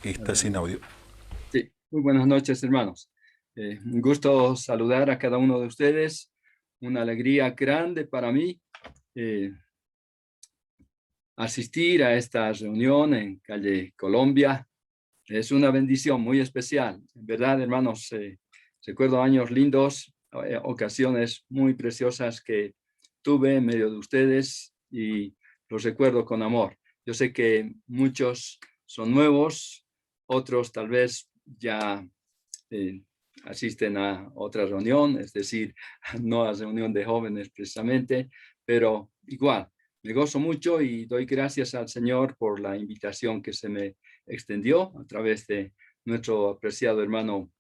Está sin audio. Sí, muy buenas noches, hermanos. Un gusto saludar a cada uno de ustedes. Una alegría grande para mí eh, asistir a esta reunión en Calle Colombia. Es una bendición muy especial. En verdad, hermanos, recuerdo años lindos, ocasiones muy preciosas que tuve en medio de ustedes y los recuerdo con amor. Yo sé que muchos son nuevos, otros tal vez ya eh, asisten a otra reunión, es decir, no a reunión de jóvenes precisamente, pero igual, me gozo mucho y doy gracias al Señor por la invitación que se me extendió a través de nuestro apreciado hermano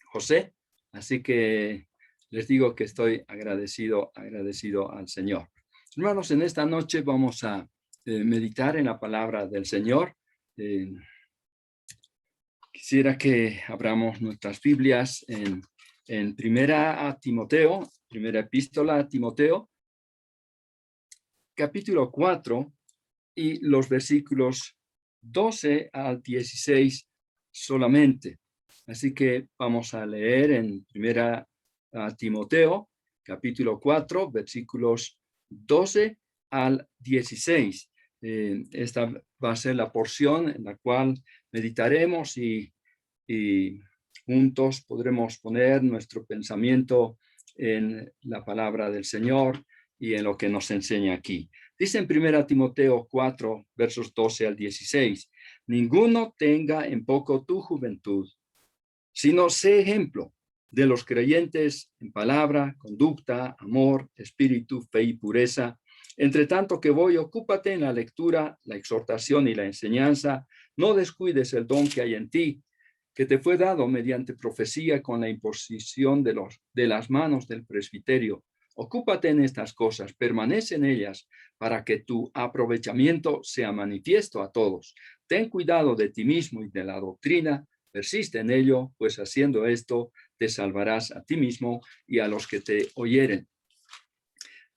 José. Así que les digo que estoy agradecido al Señor. Hermanos, en esta noche vamos a meditar en la palabra del Señor. Eh, Quisiera que abramos nuestras Biblias en primera epístola a Timoteo, capítulo 4 y los versículos 12 al 16 solamente. Así que vamos a leer en primera a Timoteo, capítulo 4, versículos 12 al 16. Esta va a ser la porción en la cual meditaremos y juntos podremos poner nuestro pensamiento en la palabra del Señor y en lo que nos enseña aquí. Dice en 1 Timoteo 4, versos 12 al 16, ninguno tenga en poco tu juventud, sino sé ejemplo de los creyentes en palabra, conducta, amor, espíritu, fe y pureza. Entre tanto que voy, ocúpate en la lectura, la exhortación y la enseñanza. No descuides el don que hay en ti, que te fue dado mediante profecía con la imposición de las manos del presbiterio. Ocúpate en estas cosas, permanece en ellas, para que tu aprovechamiento sea manifiesto a todos. Ten cuidado de ti mismo y de la doctrina, persiste en ello, pues haciendo esto te salvarás a ti mismo y a los que te oyeren.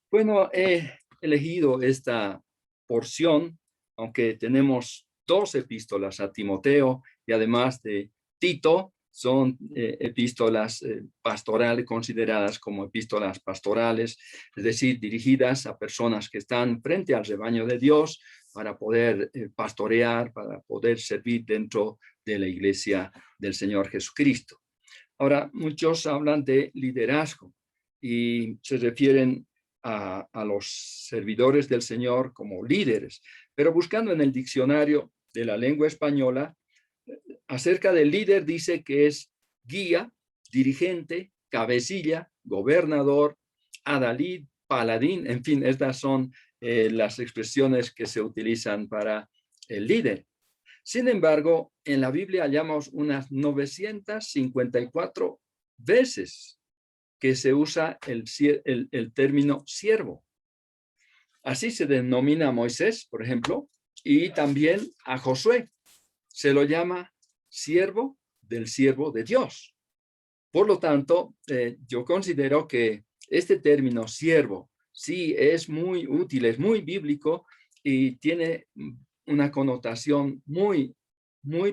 Bueno, he elegido esta porción, aunque tenemos dos epístolas a Timoteo y además de Tito, son epístolas pastorales, consideradas como epístolas pastorales, es decir, dirigidas a personas que están frente al rebaño de Dios para poder pastorear, para poder servir dentro de la iglesia del Señor Jesucristo. Ahora, muchos hablan de liderazgo y se refieren a los servidores del Señor como líderes, pero buscando en el diccionario de la lengua española, acerca del líder dice que es guía, dirigente, cabecilla, gobernador, adalid, paladín, en fin, estas son las expresiones que se utilizan para el líder. Sin embargo, en la Biblia hallamos unas 954 veces que se usa el término siervo. Así se denomina a Moisés, por ejemplo, y también a Josué. Se lo llama siervo del siervo de Dios. Por lo tanto, yo considero que este término siervo sí es muy útil, es muy bíblico y tiene una connotación muy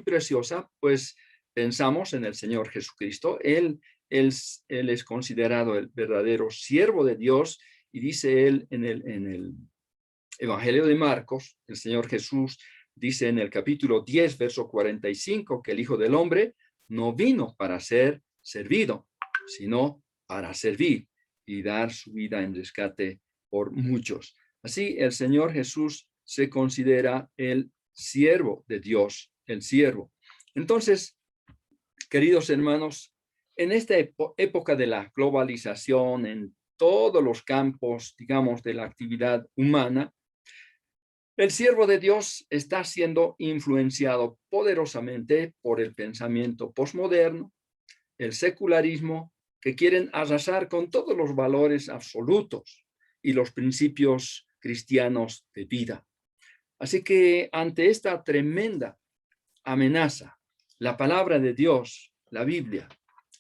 preciosa, pues pensamos en el Señor Jesucristo. Él es considerado el verdadero siervo de Dios y dice él en el Evangelio de Marcos, el Señor Jesús dice en el capítulo 10, verso 45, que el Hijo del Hombre no vino para ser servido, sino para servir y dar su vida en rescate por muchos. Así, el Señor Jesús se considera el siervo de Dios, el siervo. Entonces, queridos hermanos, en esta época de la globalización, en todos los campos, digamos, de la actividad humana, el siervo de Dios está siendo influenciado poderosamente por el pensamiento posmoderno, el secularismo, que quieren arrasar con todos los valores absolutos y los principios cristianos de vida. Así que ante esta tremenda amenaza, la palabra de Dios, la Biblia,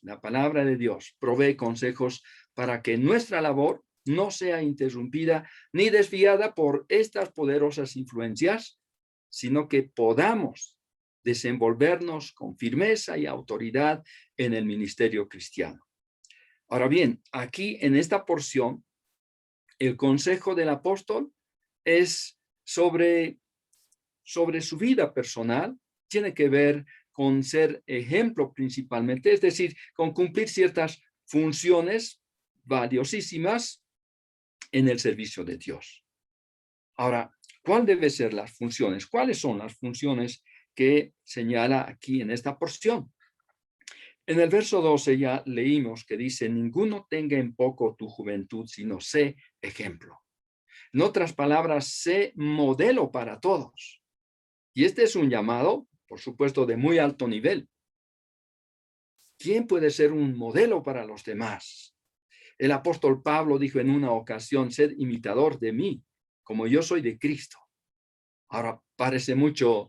la palabra de Dios provee consejos para que nuestra labor no sea interrumpida ni desviada por estas poderosas influencias, sino que podamos desenvolvernos con firmeza y autoridad en el ministerio cristiano. Ahora bien, aquí en esta porción, el consejo del apóstol es sobre su vida personal, tiene que ver con ser ejemplo principalmente, es decir, con cumplir ciertas funciones valiosísimas en el servicio de Dios. Ahora, ¿cuál debe ser las funciones? ¿Cuáles son las funciones que señala aquí en esta porción? En el verso 12 ya leímos que dice, ninguno tenga en poco tu juventud, sino sé ejemplo. En otras palabras, sé modelo para todos. Y este es un llamado, por supuesto, de muy alto nivel. ¿Quién puede ser un modelo para los demás? El apóstol Pablo dijo en una ocasión, sed imitador de mí, como yo soy de Cristo. Ahora, parece mucho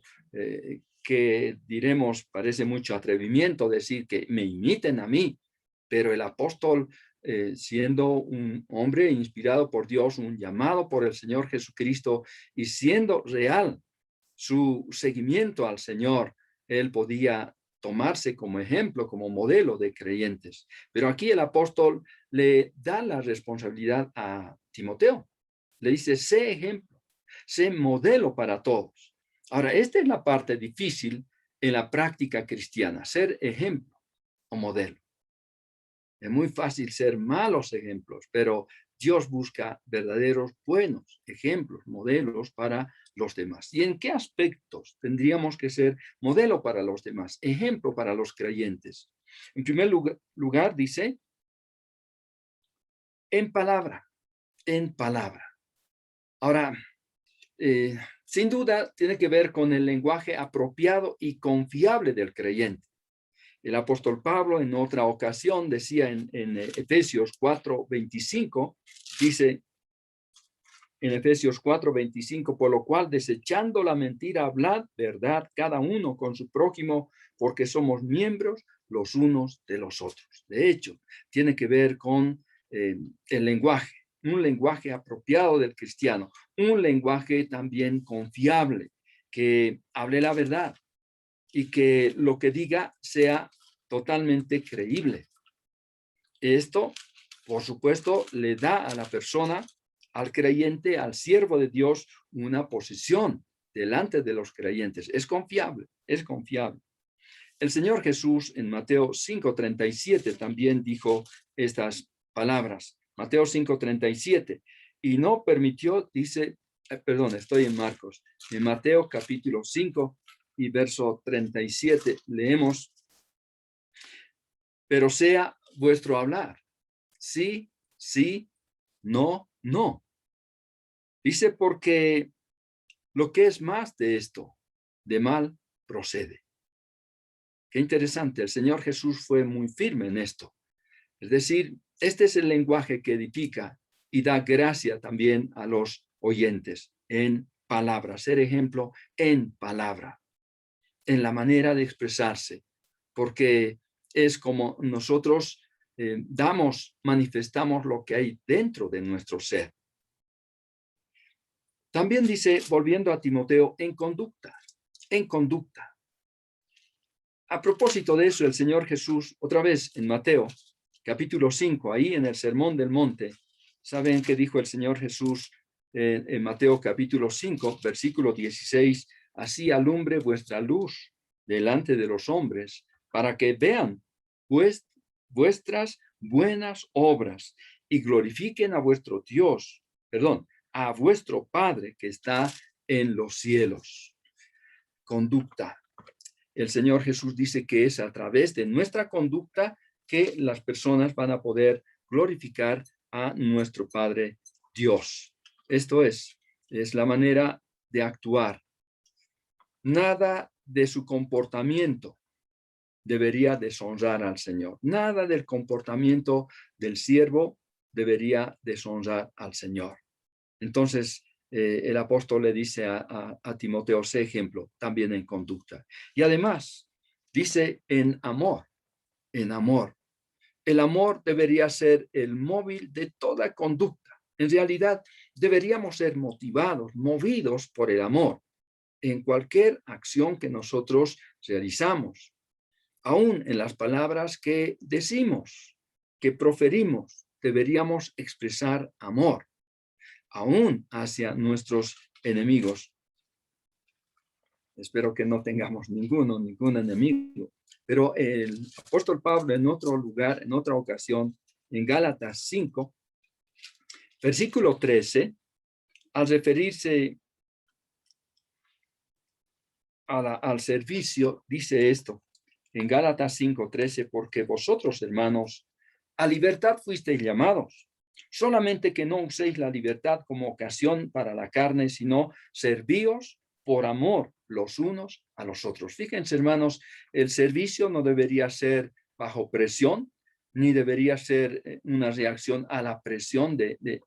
parece mucho atrevimiento decir que me imiten a mí, pero el apóstol, siendo un hombre inspirado por Dios, un llamado por el Señor Jesucristo y siendo real su seguimiento al Señor, él podía tomarse como ejemplo, como modelo de creyentes. Pero aquí el apóstol le da la responsabilidad a Timoteo. Le dice, sé ejemplo, sé modelo para todos. Ahora, esta es la parte difícil en la práctica cristiana, ser ejemplo o modelo. Es muy fácil ser malos ejemplos, pero Dios busca verdaderos buenos ejemplos, modelos para los demás. ¿Y en qué aspectos tendríamos que ser modelo para los demás, ejemplo para los creyentes? En primer lugar dice, en palabra, en palabra. Ahora, sin duda tiene que ver con el lenguaje apropiado y confiable del creyente. El apóstol Pablo en otra ocasión decía en Efesios 4:25, dice en Efesios 4:25, por lo cual desechando la mentira, hablad verdad cada uno con su prójimo, porque somos miembros los unos de los otros. De hecho, tiene que ver con el lenguaje, un lenguaje apropiado del cristiano, un lenguaje también confiable, que hable la verdad y que lo que diga sea totalmente creíble. Esto, por supuesto, le da a la persona, al creyente, al siervo de Dios, una posición delante de los creyentes. Es confiable, es confiable. El Señor Jesús en Mateo 5:37 también dijo estas palabras. Mateo 5:37. Y no permitió, dice, perdón, estoy en Marcos. En Mateo capítulo 5 y verso 37 leemos, pero sea vuestro hablar, sí, sí, no, no. Dice, porque lo que es más de esto, de mal procede. Qué interesante, el Señor Jesús fue muy firme en esto. Es decir, este es el lenguaje que edifica y da gracia también a los oyentes en palabra, ser ejemplo en palabra, en la manera de expresarse, porque es como nosotros manifestamos lo que hay dentro de nuestro ser. También dice, volviendo a Timoteo, en conducta, en conducta. A propósito de eso, el Señor Jesús, otra vez en Mateo, capítulo 5, ahí en el Sermón del Monte, ¿saben qué dijo el Señor Jesús en Mateo capítulo 5, versículo 16? Así alumbre vuestra luz delante de los hombres, para que vean vuestras buenas obras y glorifiquen a vuestro Dios, a vuestro Padre que está en los cielos. Conducta. El Señor Jesús dice que es a través de nuestra conducta que las personas van a poder glorificar a nuestro Padre Dios. Esto es la manera de actuar. Nada de su comportamiento debería deshonrar al Señor. Nada del comportamiento del siervo debería deshonrar al Señor. Entonces, el apóstol le dice a Timoteo, sé ejemplo también en conducta. Y además, dice en amor, en amor. El amor debería ser el móvil de toda conducta. En realidad, deberíamos ser motivados, movidos por el amor. en cualquier acción que nosotros realizamos, aún en las palabras que decimos, que proferimos, deberíamos expresar amor, aún hacia nuestros enemigos. Espero que no tengamos ningún enemigo. Pero el apóstol Pablo en otro lugar, en otra ocasión, en Gálatas 5, versículo 13, al referirse al servicio, dice esto, en Gálatas 5:13, porque vosotros, hermanos, a libertad fuisteis llamados, solamente que no uséis la libertad como ocasión para la carne, sino servíos por amor los unos a los otros. Fíjense, hermanos, el servicio no debería ser bajo presión, ni debería ser una reacción a la presión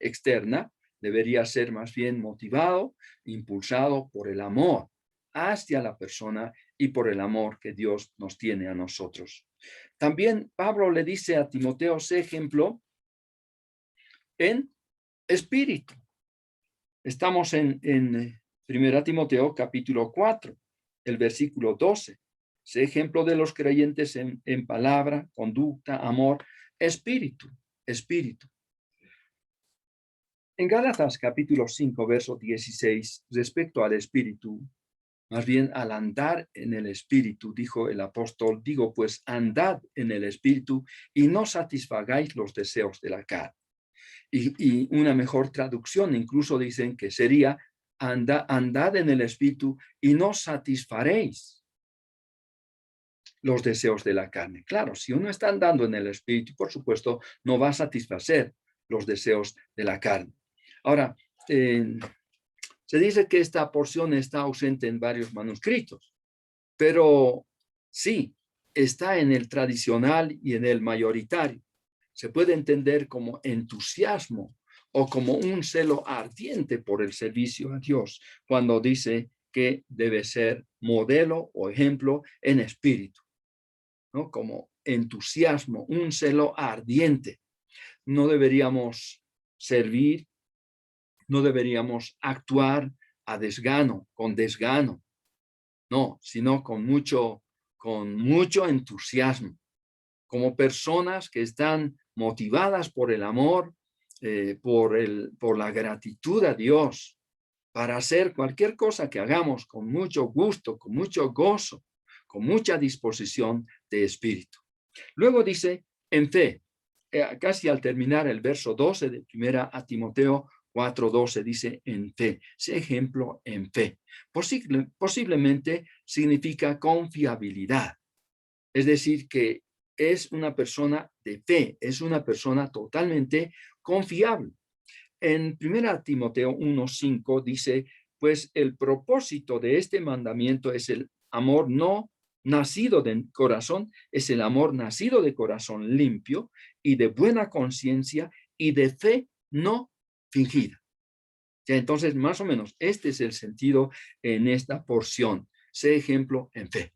externa, debería ser más bien motivado, impulsado por el amor hacia la persona y por el amor que Dios nos tiene a nosotros. También Pablo le dice a Timoteo, sé ejemplo en espíritu. Estamos en 1 Timoteo capítulo 4, el versículo 12. Sé ejemplo de los creyentes en palabra, conducta, amor, espíritu. En Gálatas capítulo 5, verso 16, respecto al espíritu, más bien al andar en el espíritu, dijo el apóstol, digo pues andad en el espíritu y no satisfagáis los deseos de la carne. Y una mejor traducción incluso dicen que sería andad en el espíritu y no satisfaréis los deseos de la carne. Claro, si uno está andando en el espíritu, por supuesto, no va a satisfacer los deseos de la carne. Ahora, se dice que esta porción está ausente en varios manuscritos, pero sí, está en el tradicional y en el mayoritario. Se puede entender como entusiasmo o como un celo ardiente por el servicio a Dios, cuando dice que debe ser modelo o ejemplo en espíritu, ¿no? Como entusiasmo, un celo ardiente. No deberíamos servir, no deberíamos actuar a desgano, con desgano, no, sino con mucho entusiasmo, como personas que están motivadas por el amor, por la gratitud a Dios, para hacer cualquier cosa que hagamos con mucho gusto, con mucho gozo, con mucha disposición de espíritu. Luego dice, en fe, casi al terminar el verso 12 de 1 Timoteo 4:12 dice en fe, ese ejemplo en fe. Posiblemente significa confiabilidad, es decir, que es una persona de fe, es una persona totalmente confiable. En 1 Timoteo 1:5 dice, pues el propósito de este mandamiento es el amor no nacido de corazón, es el amor nacido de corazón limpio y de buena conciencia y de fe no fingida. Ya, entonces, más o menos, este es el sentido en esta porción. Sé ejemplo en fe.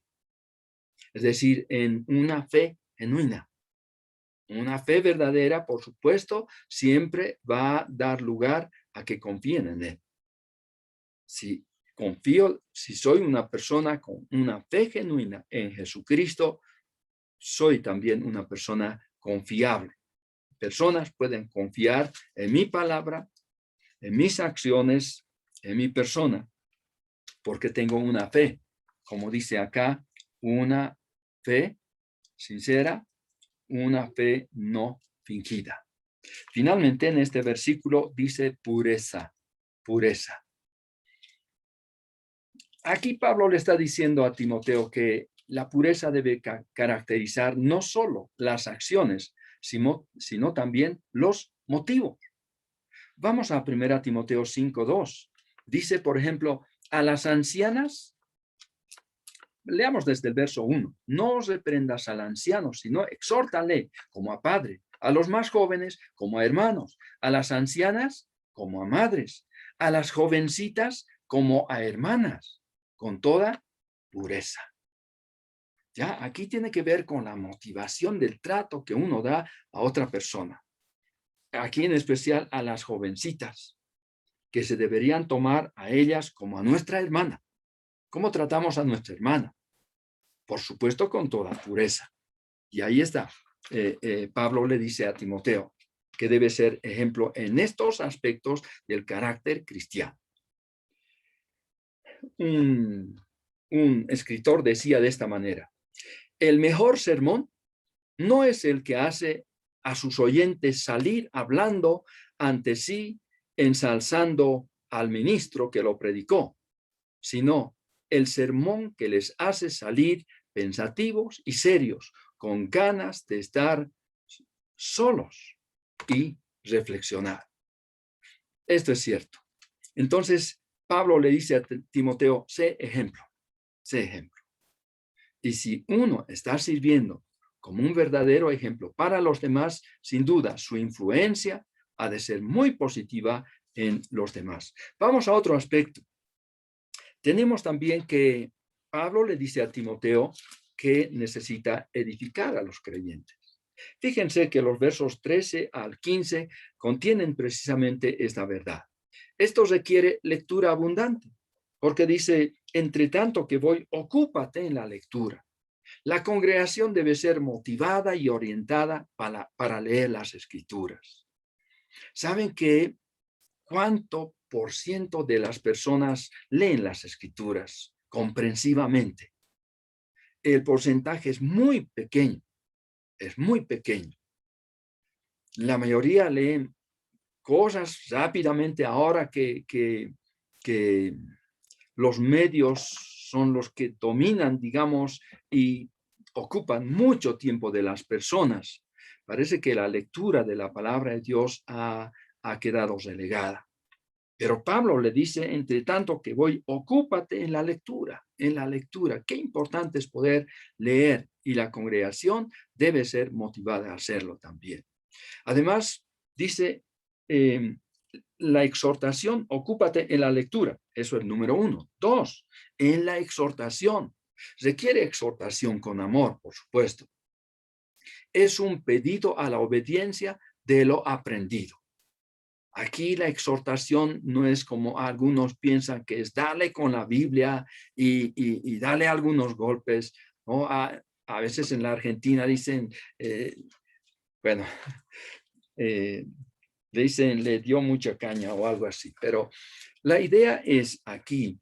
Es decir, en una fe genuina. Una fe verdadera, por supuesto, siempre va a dar lugar a que confíen en Él. Si confío, si soy una persona con una fe genuina en Jesucristo, soy también una persona confiable. Personas pueden confiar en mi palabra, en mis acciones, en mi persona, porque tengo una fe, como dice acá, una fe sincera, una fe no fingida. Finalmente, en este versículo dice pureza. Aquí Pablo le está diciendo a Timoteo que la pureza debe caracterizar no solo las acciones, sino también los motivos. Vamos a 1 Timoteo 5:2. Dice, por ejemplo, a las ancianas, leamos desde el verso 1, no os reprendas al anciano, sino exhórtale como a padre, a los más jóvenes como a hermanos, a las ancianas como a madres, a las jovencitas como a hermanas, con toda pureza. Ya, aquí tiene que ver con la motivación del trato que uno da a otra persona. Aquí en especial a las jovencitas, que se deberían tomar a ellas como a nuestra hermana. ¿Cómo tratamos a nuestra hermana? Por supuesto, con toda pureza. Y ahí está. Pablo le dice a Timoteo que debe ser ejemplo en estos aspectos del carácter cristiano. Un escritor decía de esta manera: el mejor sermón no es el que hace a sus oyentes salir hablando ante sí, ensalzando al ministro que lo predicó, sino el sermón que les hace salir pensativos y serios, con ganas de estar solos y reflexionar. Esto es cierto. Entonces, Pablo le dice a Timoteo: sé ejemplo, sé ejemplo. Y si uno está sirviendo como un verdadero ejemplo para los demás, sin duda su influencia ha de ser muy positiva en los demás. Vamos a otro aspecto. Tenemos también que Pablo le dice a Timoteo que necesita edificar a los creyentes. Fíjense que los versos 13 al 15 contienen precisamente esta verdad. Esto requiere lectura abundante, porque dice: entre tanto que voy, ocúpate en la lectura. La congregación debe ser motivada y orientada para leer las escrituras. ¿Saben que cuánto por ciento de las personas leen las escrituras comprensivamente? El porcentaje es muy pequeño, es muy pequeño. La mayoría leen cosas rápidamente ahora que los medios son los que dominan, digamos, y ocupan mucho tiempo de las personas. Parece que la lectura de la palabra de Dios ha quedado relegada. Pero Pablo le dice: entre tanto que voy, ocúpate en la lectura, en la lectura. Qué importante es poder leer, y la congregación debe ser motivada a hacerlo también. Además, dice la exhortación: ocúpate en la lectura. Eso es el número 1. 2, en la exhortación. Requiere exhortación con amor, por supuesto. Es un pedido a la obediencia de lo aprendido. Aquí la exhortación no es como algunos piensan que es darle con la Biblia y darle algunos golpes, ¿no? A veces en la Argentina dicen, bueno, dicen le dio mucha caña o algo así, pero la idea es aquí,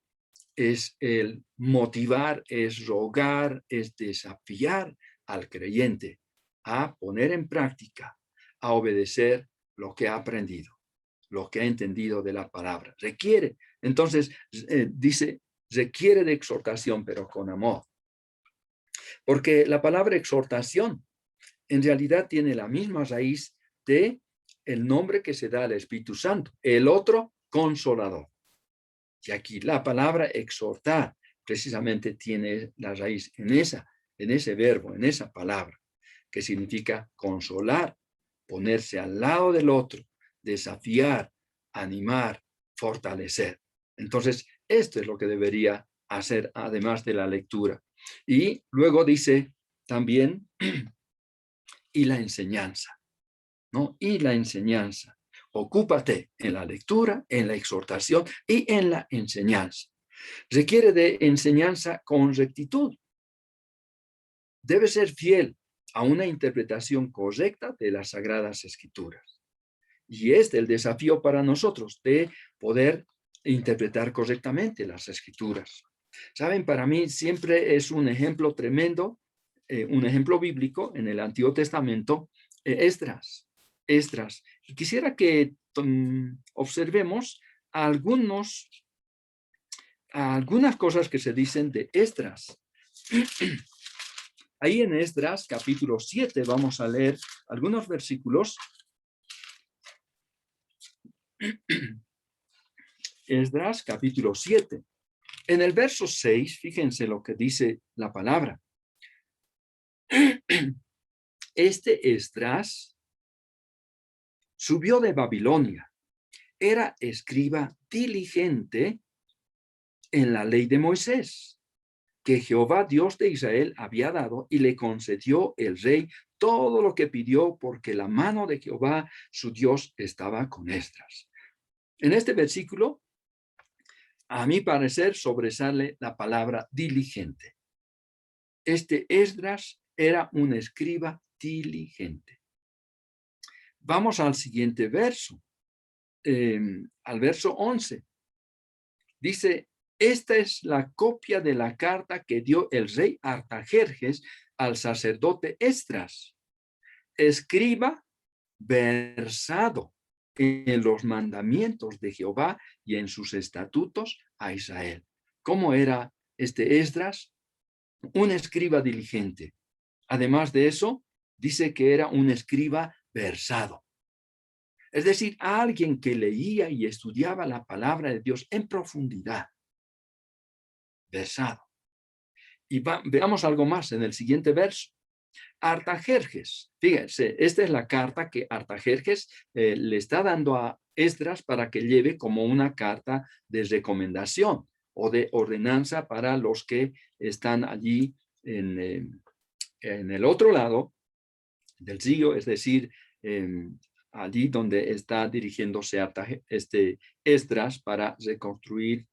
es el motivar, es rogar, es desafiar al creyente a poner en práctica, a obedecer lo que ha aprendido, lo que ha entendido de la palabra. Requiere, entonces, dice, requiere de exhortación, pero con amor. Porque la palabra exhortación en realidad tiene la misma raíz de el nombre que se da al Espíritu Santo, el otro consolador. Y aquí la palabra exhortar precisamente tiene la raíz en ese verbo, en esa palabra, que significa consolar, ponerse al lado del otro, desafiar, animar, fortalecer. Entonces, esto es lo que debería hacer además de la lectura. Y luego dice también, y la enseñanza, ¿no? Y la enseñanza. Ocúpate en la lectura, en la exhortación y en la enseñanza. Requiere de enseñanza con rectitud. Debe ser fiel a una interpretación correcta de las Sagradas Escrituras. Y este es el desafío para nosotros, de poder interpretar correctamente las Escrituras. Saben, para mí siempre es un ejemplo tremendo, un ejemplo bíblico en el Antiguo Testamento, Esdras. Y quisiera que observemos algunas cosas que se dicen de Esdras. Ahí en Esdras, capítulo 7, vamos a leer algunos versículos. Esdras, capítulo 7. En el verso 6, fíjense lo que dice la palabra. Este Esdras subió de Babilonia. Era escriba diligente en la ley de Moisés, que Jehová, Dios de Israel, había dado, y le concedió el rey todo lo que pidió, porque la mano de Jehová, su Dios, estaba con Esdras. En este versículo a mi parecer, sobresale la palabra diligente. Este Esdras era un escriba diligente. Vamos al siguiente verso, al verso 11. Dice, esta es la copia de la carta que dio el rey Artajerjes al sacerdote Esdras, escriba versado en los mandamientos de Jehová y en sus estatutos a Israel. ¿Cómo era este Esdras? Un escriba diligente. Además de eso, dice que era un escriba versado. Es decir, alguien que leía y estudiaba la palabra de Dios en profundidad. Versado. Y veamos algo más en el siguiente verso. Artajerjes, fíjense, esta es la carta que Artajerjes le está dando a Esdras para que lleve como una carta de recomendación o de ordenanza para los que están allí en el otro lado del río, es decir, allí donde está dirigiéndose Esdras para reconstruir,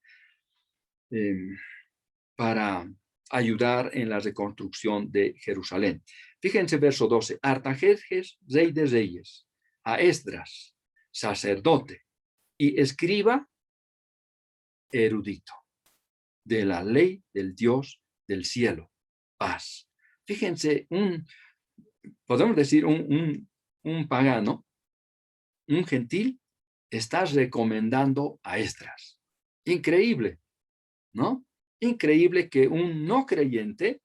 para ayudar en la reconstrucción de Jerusalén. Fíjense verso 12, Artajerjes, rey de reyes, a Esdras, sacerdote y escriba erudito de la ley del Dios del cielo, paz. Fíjense, podemos decir un pagano, un gentil, está recomendando a Esdras. Increíble, ¿no? Increíble que un no creyente,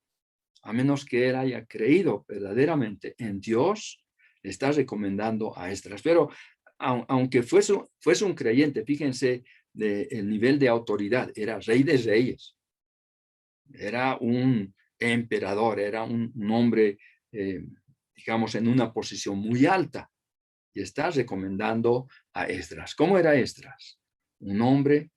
a menos que él haya creído verdaderamente en Dios, le está recomendando a Esdras. Pero aunque fuese un creyente, fíjense el nivel de autoridad, era rey de reyes, era un emperador, era un hombre, digamos, en una posición muy alta, y está recomendando a Esdras. ¿Cómo era Esdras? Un hombre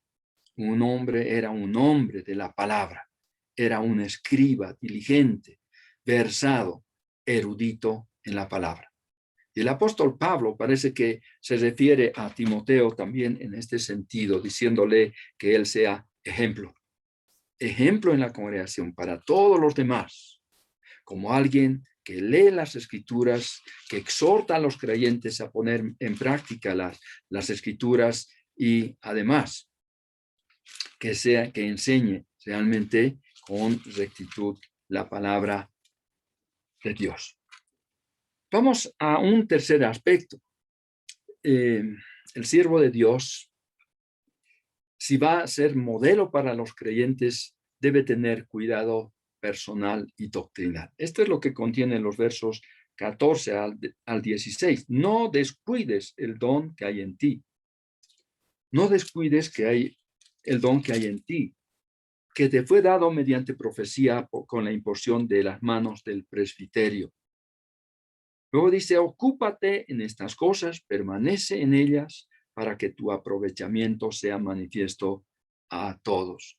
era un hombre de la palabra, era un escriba diligente, versado, erudito en la palabra. Y el apóstol Pablo parece que se refiere a Timoteo también en este sentido, diciéndole que él sea ejemplo en la congregación para todos los demás, como alguien que lee las escrituras, que exhorta a los creyentes a poner en práctica las escrituras y además que enseñe realmente con rectitud la palabra de Dios. Vamos a un tercer aspecto. El siervo de Dios, si va a ser modelo para los creyentes, debe tener cuidado personal y doctrinal. Esto es lo que contienen los versos 14 al 16. No descuides el don que hay en ti. No descuides el don que hay en ti, que te fue dado mediante profecía con la imposición de las manos del presbiterio. Luego dice, ocúpate en estas cosas, permanece en ellas, para que tu aprovechamiento sea manifiesto a todos.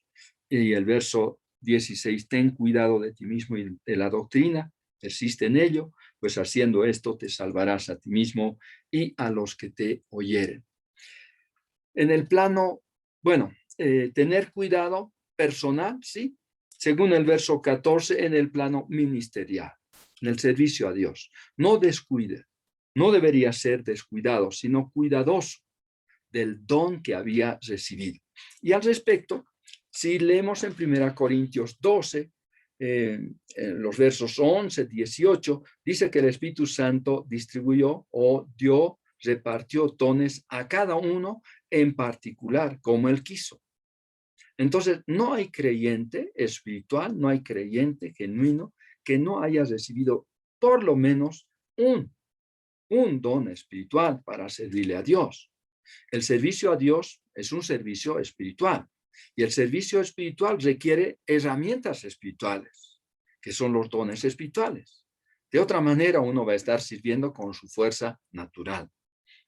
Y el verso 16, ten cuidado de ti mismo y de la doctrina, persiste en ello, pues haciendo esto te salvarás a ti mismo y a los que te oyeren. En el plano, tener cuidado personal, ¿sí? Según el verso 14, en el plano ministerial, en el servicio a Dios. No descuide, no debería ser descuidado, sino cuidadoso del don que había recibido. Y al respecto, si leemos en 1 Corintios 12, en los versos 11, 18, dice que el Espíritu Santo distribuyó o repartió dones a cada uno en particular, como él quiso. Entonces, no hay creyente espiritual, no hay creyente genuino que no haya recibido por lo menos un don espiritual para servirle a Dios. El servicio a Dios es un servicio espiritual y el servicio espiritual requiere herramientas espirituales, que son los dones espirituales. De otra manera, uno va a estar sirviendo con su fuerza natural.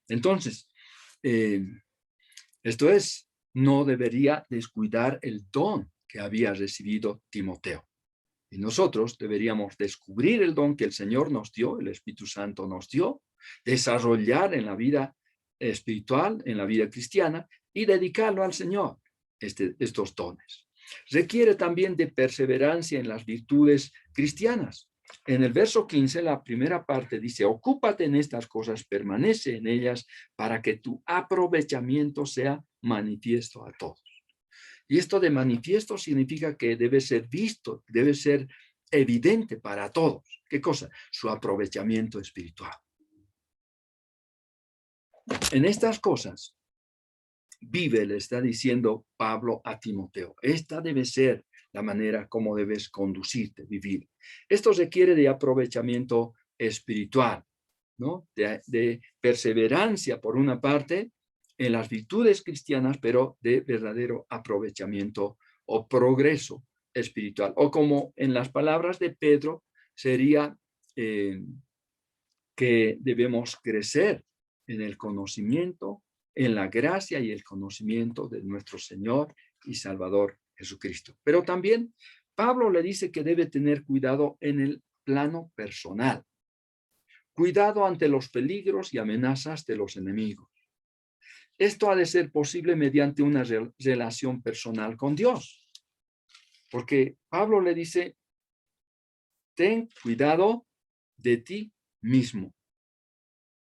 Entonces, no debería descuidar el don que había recibido Timoteo. Y nosotros deberíamos descubrir el don que el Señor nos dio, el Espíritu Santo nos dio, desarrollar en la vida espiritual, en la vida cristiana, y dedicarlo al Señor. estos dones. Requiere también de perseverancia en las virtudes cristianas. En el verso 15, la primera parte dice, ocúpate en estas cosas, permanece en ellas para que tu aprovechamiento sea manifiesto a todos. Y esto de manifiesto significa que debe ser visto, debe ser evidente para todos. ¿Qué cosa? Su aprovechamiento espiritual. En estas cosas, vive, le está diciendo Pablo a Timoteo. Esta debe ser la manera como debes conducirte, vivir. Esto requiere de aprovechamiento espiritual, ¿no? De perseverancia, por una parte, en las virtudes cristianas, pero de verdadero aprovechamiento o progreso espiritual. O como en las palabras de Pedro, sería que debemos crecer en el conocimiento, en la gracia y el conocimiento de nuestro Señor y Salvador Jesucristo. Pero también Pablo le dice que debe tener cuidado en el plano personal. Cuidado ante los peligros y amenazas de los enemigos. Esto ha de ser posible mediante una relación personal con Dios. Porque Pablo le dice, ten cuidado de ti mismo.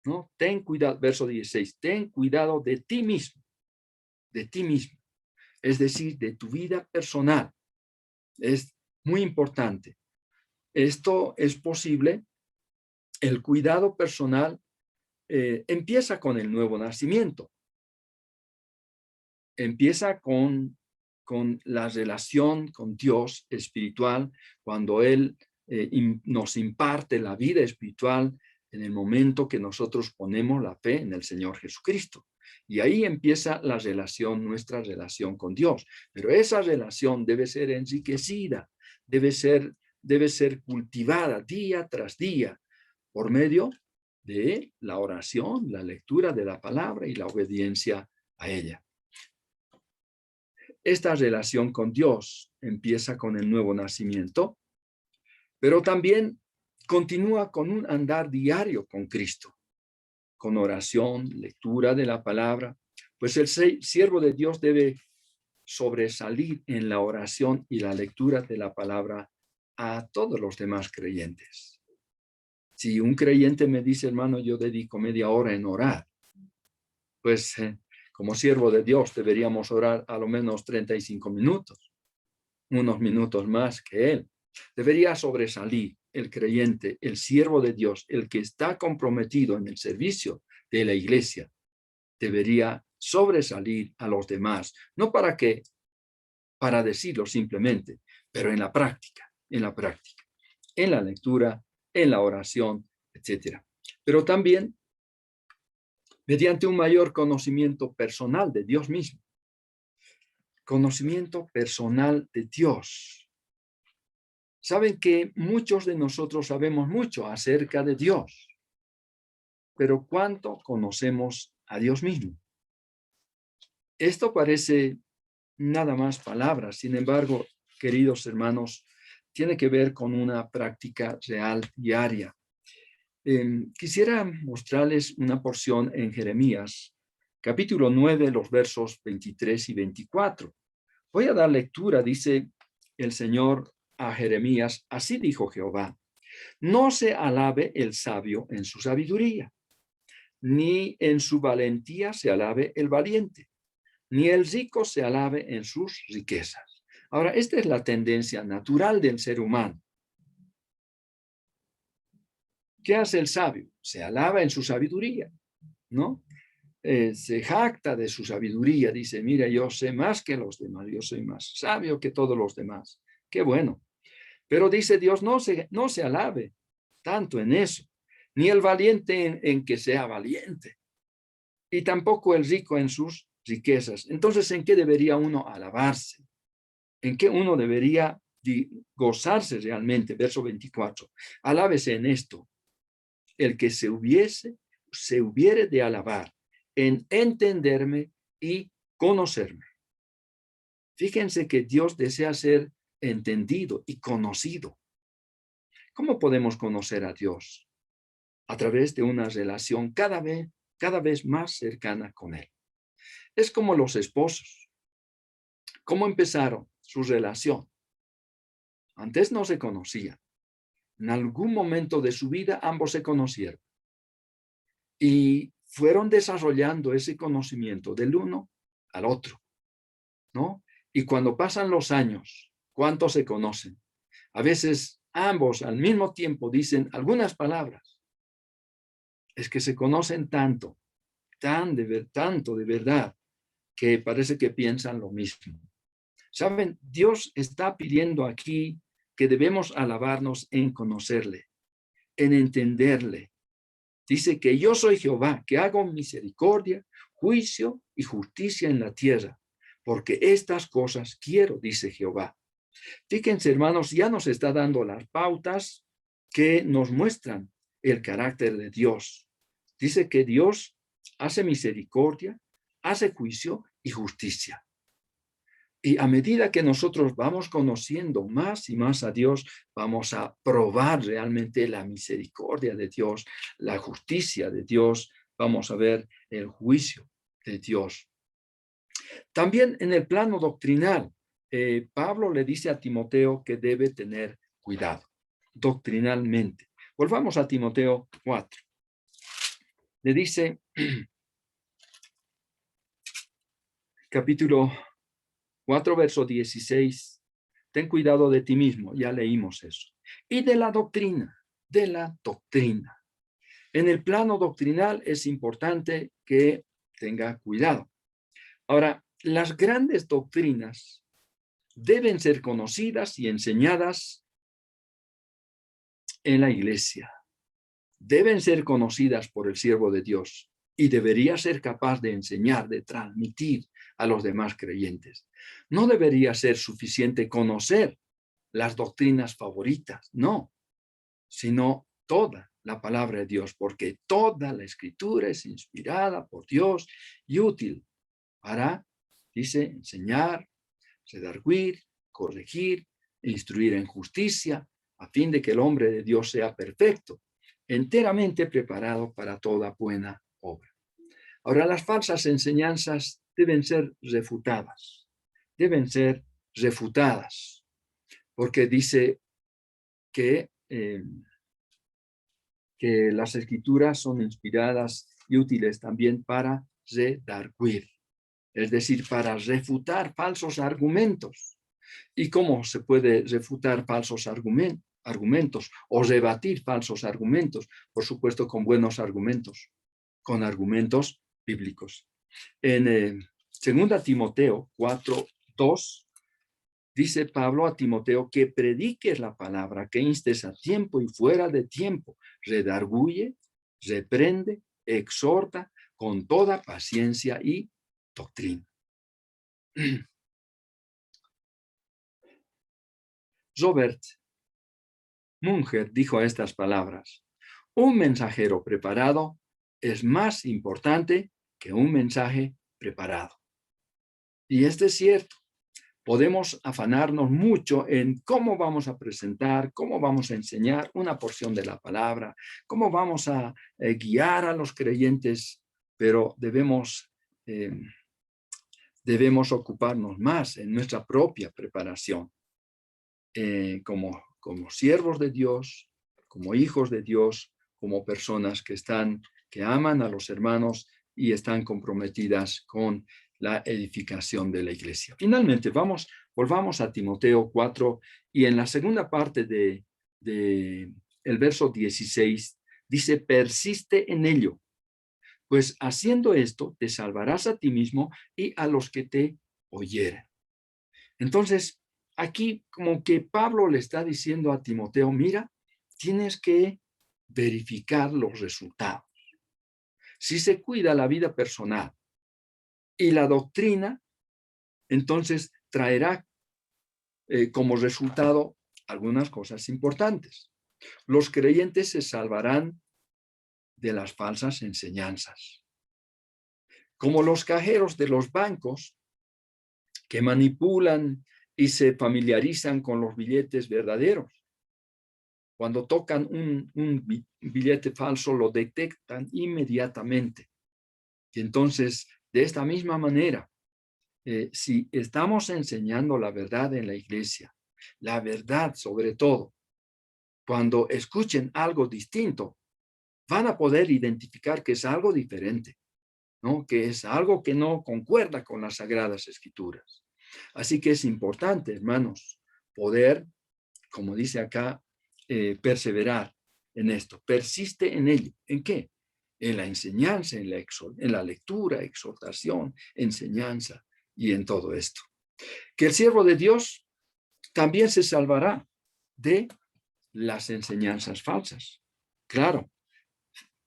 ¿No? Ten cuidado, verso 16, ten cuidado de ti mismo, es decir, de tu vida personal. Es muy importante. Esto es posible. El cuidado personal empieza con el nuevo nacimiento. Empieza con la relación con Dios espiritual, cuando Él nos imparte la vida espiritual en el momento que nosotros ponemos la fe en el Señor Jesucristo. Y ahí empieza la relación, nuestra relación con Dios. Pero esa relación debe ser enriquecida, debe ser cultivada día tras día por medio de la oración, la lectura de la palabra y la obediencia a ella. Esta relación con Dios empieza con el nuevo nacimiento, pero también continúa con un andar diario con Cristo, con oración, lectura de la palabra, pues el siervo de Dios debe sobresalir en la oración y la lectura de la palabra a todos los demás creyentes. Si un creyente me dice, hermano, yo dedico media hora en orar, pues como siervo de Dios deberíamos orar a lo menos 35 minutos, unos minutos más que él. Debería sobresalir el creyente, el siervo de Dios, el que está comprometido en el servicio de la iglesia, debería sobresalir a los demás, no para decirlo simplemente, pero en la práctica, en la lectura, en la oración, etc. Pero también mediante un mayor conocimiento personal de Dios mismo. Conocimiento personal de Dios. Saben que muchos de nosotros sabemos mucho acerca de Dios, pero ¿cuánto conocemos a Dios mismo? Esto parece nada más palabras, sin embargo, queridos hermanos, tiene que ver con una práctica real diaria. Quisiera mostrarles una porción en Jeremías, capítulo 9, los versos 23 y 24. Voy a dar lectura, dice el Señor a Jeremías, así dijo Jehová, no se alabe el sabio en su sabiduría, ni en su valentía se alabe el valiente, ni el rico se alabe en sus riquezas. Ahora, esta es la tendencia natural del ser humano. ¿Qué hace el sabio? Se alaba en su sabiduría, ¿no? Se jacta de su sabiduría, dice, mira, yo sé más que los demás, yo soy más sabio que todos los demás. Qué bueno. Pero dice Dios, no se alabe tanto en eso, ni el valiente en que sea valiente, y tampoco el rico en sus riquezas. Entonces, ¿en qué debería uno alabarse? ¿En qué uno debería gozarse realmente? Verso 24. Alábese en esto, el que se hubiere de alabar, en entenderme y conocerme. Fíjense que Dios desea ser entendido y conocido. ¿Cómo podemos conocer a Dios? A través de una relación cada vez más cercana con Él. Es como los esposos. ¿Cómo empezaron su relación? Antes no se conocían. En algún momento de su vida ambos se conocieron y fueron desarrollando ese conocimiento del uno al otro, ¿no? Y cuando pasan los años, ¿cuántos se conocen? A veces ambos al mismo tiempo dicen algunas palabras. Es que se conocen tanto, tanto de verdad, que parece que piensan lo mismo. ¿Saben? Dios está pidiendo aquí que debemos alabarnos en conocerle, en entenderle. Dice que yo soy Jehová, que hago misericordia, juicio y justicia en la tierra, porque estas cosas quiero, dice Jehová. Fíjense, hermanos, ya nos está dando las pautas que nos muestran el carácter de Dios. Dice que Dios hace misericordia, hace juicio y justicia. Y a medida que nosotros vamos conociendo más y más a Dios, vamos a probar realmente la misericordia de Dios, la justicia de Dios, vamos a ver el juicio de Dios. También en el plano doctrinal, Pablo le dice a Timoteo que debe tener cuidado doctrinalmente. Volvamos a Timoteo 4. Le dice, capítulo 4, verso 16, ten cuidado de ti mismo, ya leímos eso. Y de la doctrina, de la doctrina. En el plano doctrinal es importante que tenga cuidado. Ahora, las grandes doctrinas deben ser conocidas y enseñadas en la iglesia. Deben ser conocidas por el siervo de Dios y debería ser capaz de enseñar, de transmitir a los demás creyentes. No debería ser suficiente conocer las doctrinas favoritas, no, sino toda la palabra de Dios, porque toda la escritura es inspirada por Dios y útil para, dice, enseñar, redarguir, corregir, e instruir en justicia, a fin de que el hombre de Dios sea perfecto, enteramente preparado para toda buena obra. Ahora, las falsas enseñanzas deben ser refutadas, porque dice que las escrituras son inspiradas y útiles también para redarguir, es decir, para refutar falsos argumentos. ¿Y cómo se puede refutar falsos argumentos o rebatir falsos argumentos? Por supuesto, con buenos argumentos, con argumentos bíblicos. En 2 Timoteo 4:2 dice Pablo a Timoteo que prediques la palabra, que instes a tiempo y fuera de tiempo, redarguye, reprende, exhorta con toda paciencia y doctrina. Robert Munger dijo estas palabras: un mensajero preparado es más importante que un mensaje preparado. Y esto es cierto. Podemos afanarnos mucho en cómo vamos a presentar, cómo vamos a enseñar una porción de la palabra, cómo vamos a guiar a los creyentes, pero debemos ocuparnos más en nuestra propia preparación como siervos de Dios, como hijos de Dios, como personas que aman a los hermanos y están comprometidas con la edificación de la iglesia. Finalmente, volvamos a Timoteo 4 y en la segunda parte de el verso 16 dice: persiste en ello, pues haciendo esto te salvarás a ti mismo y a los que te oyeren. Entonces, aquí como que Pablo le está diciendo a Timoteo: mira, tienes que verificar los resultados. Si se cuida la vida personal y la doctrina, entonces traerá como resultado algunas cosas importantes. Los creyentes se salvarán de las falsas enseñanzas. Como los cajeros de los bancos que manipulan y se familiarizan con los billetes verdaderos. Cuando tocan un billete falso, lo detectan inmediatamente. Y entonces, de esta misma manera, si estamos enseñando la verdad en la iglesia, la verdad sobre todo, cuando escuchen algo distinto, van a poder identificar que es algo diferente, ¿no? Que es algo que no concuerda con las Sagradas Escrituras. Así que es importante, hermanos, poder, como dice acá, perseverar en esto. Persiste en ello. ¿En qué? En la enseñanza, en la lectura, exhortación, enseñanza y en todo esto. Que el siervo de Dios también se salvará de las enseñanzas falsas. Claro,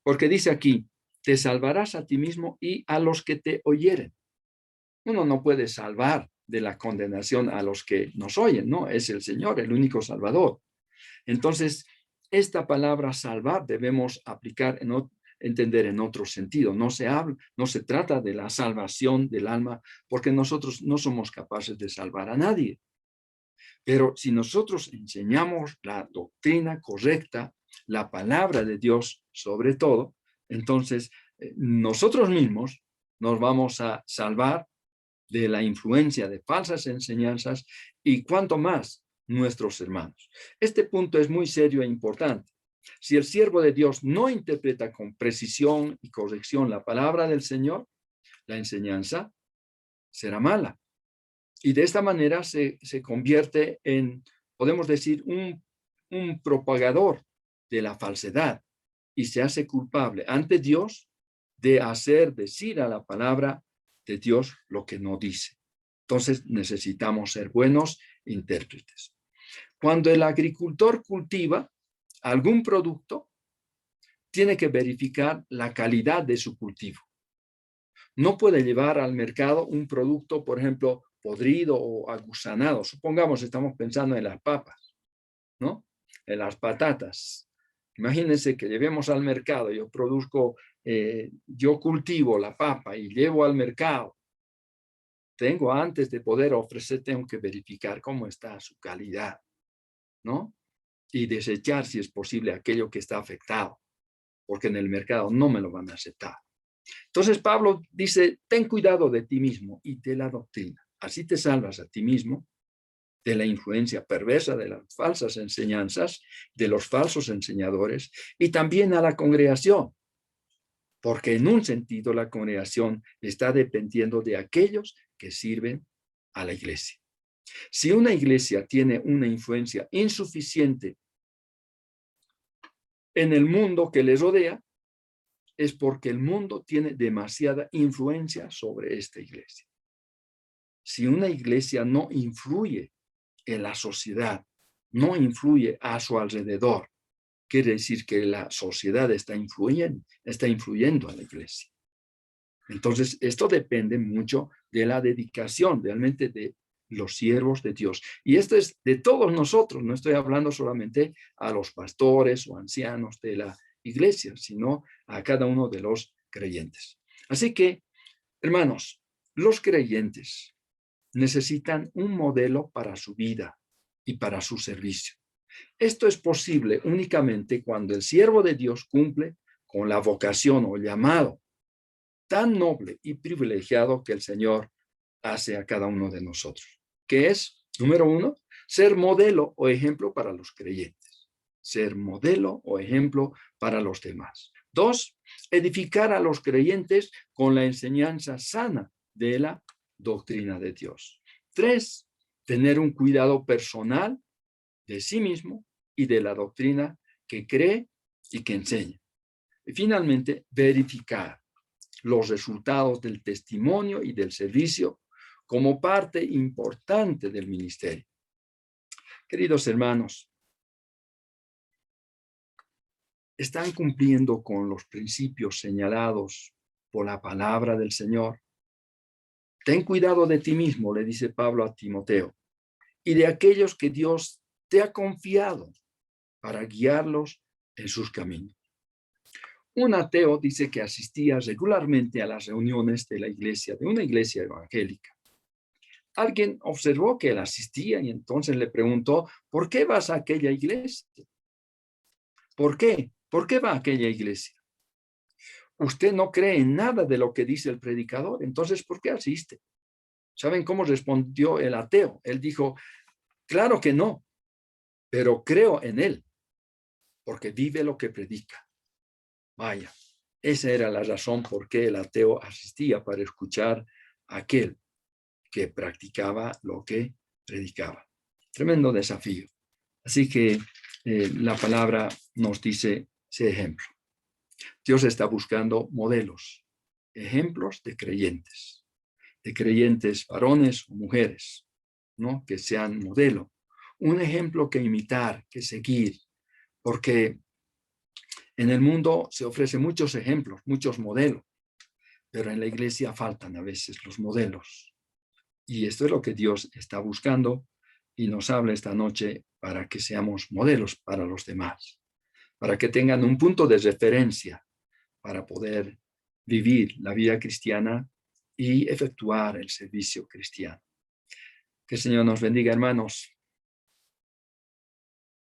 porque dice aquí, te salvarás a ti mismo y a los que te oyeren. Uno no puede salvar de la condenación a los que nos oyen, ¿no? Es el Señor, el único Salvador. Entonces, esta palabra salvar debemos aplicar entender en otro sentido. No se trata de la salvación del alma, porque nosotros no somos capaces de salvar a nadie. Pero si nosotros enseñamos la doctrina correcta, la palabra de Dios sobre todo, entonces nosotros mismos nos vamos a salvar de la influencia de falsas enseñanzas y cuanto más nuestros hermanos. Este punto es muy serio e importante. Si el siervo de Dios no interpreta con precisión y corrección la palabra del Señor, la enseñanza será mala. Y de esta manera se convierte en, podemos decir, un propagador de la falsedad y se hace culpable ante Dios de hacer decir a la palabra de Dios lo que no dice. Entonces necesitamos ser buenos intérpretes. Cuando el agricultor cultiva algún producto, tiene que verificar la calidad de su cultivo. No puede llevar al mercado un producto, por ejemplo, podrido o agusanado. Supongamos, estamos pensando en las papas, ¿no? En las patatas. Imagínense que llevemos al mercado, yo cultivo la papa y llevo al mercado. Antes de poder ofrecer, tengo que verificar cómo está su calidad, ¿no? Y desechar, si es posible, aquello que está afectado, porque en el mercado no me lo van a aceptar. Entonces Pablo dice, ten cuidado de ti mismo y de la doctrina. Así te salvas a ti mismo de la influencia perversa de las falsas enseñanzas, de los falsos enseñadores y también a la congregación. Porque en un sentido la congregación está dependiendo de aquellos que sirven a la iglesia. Si una iglesia tiene una influencia insuficiente en el mundo que les rodea, es porque el mundo tiene demasiada influencia sobre esta iglesia. Si una iglesia no influye en la sociedad, no influye a su alrededor, quiere decir que la sociedad está influyendo a la iglesia. Entonces, esto depende mucho de la dedicación realmente de los siervos de Dios. Y esto es de todos nosotros, no estoy hablando solamente a los pastores o ancianos de la iglesia, sino a cada uno de los creyentes. Así que, hermanos, los creyentes necesitan un modelo para su vida y para su servicio. Esto es posible únicamente cuando el siervo de Dios cumple con la vocación o llamado tan noble y privilegiado que el Señor hace a cada uno de nosotros, que es, número uno, ser modelo o ejemplo para los creyentes, ser modelo o ejemplo para los demás. Dos, edificar a los creyentes con la enseñanza sana de la doctrina de Dios. Tres, tener un cuidado personal de sí mismo y de la doctrina que cree y que enseña. Y finalmente, verificar los resultados del testimonio y del servicio como parte importante del ministerio. Queridos hermanos, ¿están cumpliendo con los principios señalados por la palabra del Señor? Ten cuidado de ti mismo, le dice Pablo a Timoteo, y de aquellos que Dios te ha confiado para guiarlos en sus caminos. Un ateo dice que asistía regularmente a las reuniones de la iglesia, de una iglesia evangélica. Alguien observó que él asistía y entonces le preguntó, ¿por qué vas a aquella iglesia? ¿Por qué? ¿Por qué va a aquella iglesia? Usted no cree en nada de lo que dice el predicador, entonces ¿por qué asiste? O ¿Saben cómo respondió el ateo? Él dijo, claro que no, pero creo en él, porque vive lo que predica. Vaya, esa era la razón por qué el ateo asistía para escuchar a aquel que practicaba lo que predicaba. Tremendo desafío. Así que la palabra nos dice ese ejemplo. Dios está buscando modelos, ejemplos de creyentes varones o mujeres, ¿no? Que sean modelo, un ejemplo que imitar, que seguir, porque en el mundo se ofrecen muchos ejemplos, muchos modelos, pero en la iglesia faltan a veces los modelos. Y esto es lo que Dios está buscando y nos habla esta noche para que seamos modelos para los demás, para que tengan un punto de referencia para poder vivir la vida cristiana y efectuar el servicio cristiano. Que el Señor nos bendiga, hermanos.